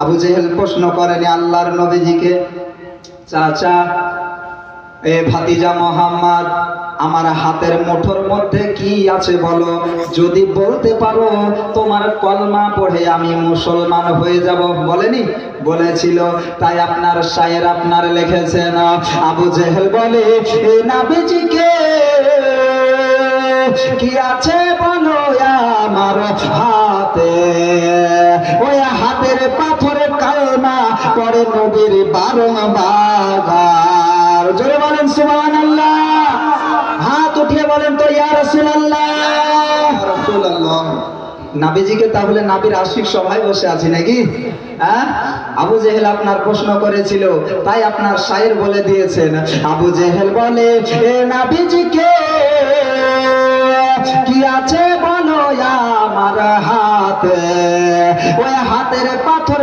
আবু জেহেল প্রশ্ন করেন আল্লাহর নবীজিকে, চাচা এ ভাতিজা মোহাম্মদ, আমার হাতের মুঠোর মধ্যে কি আছে বলো, যদি বলতে পারো তোমার কলমা পড়ে আমি মুসলমান হয়ে যাব। বলেনি? বলেছিল। তাই আপনার শায়ের আপনার লিখেছেন, আবু জেহেল বলে এ নবীজিকে কি আছে বলো আমার হাতে, ওই হাতের পাথরে কালমা পড়ে নবীর বারংবার। জোরে বলেন সুবহানাল্লাহ, হাত উঠিয়ে বলেন তো ইয়া রাসূলুল্লাহ। রাসূলুল্লাহ নবীজিকে তাহলে নবীর আশিক সবাই বসে আছে নাকি? হ্যাঁ, আবু জেহেল আপনার প্রশ্ন করেছিল, তাই আপনার শায়ের বলে দিয়েছেন। আবু জেহেল বলে এ নবীজিকে কি আছে বলো আমার হাতে, ওই হাতের পাথর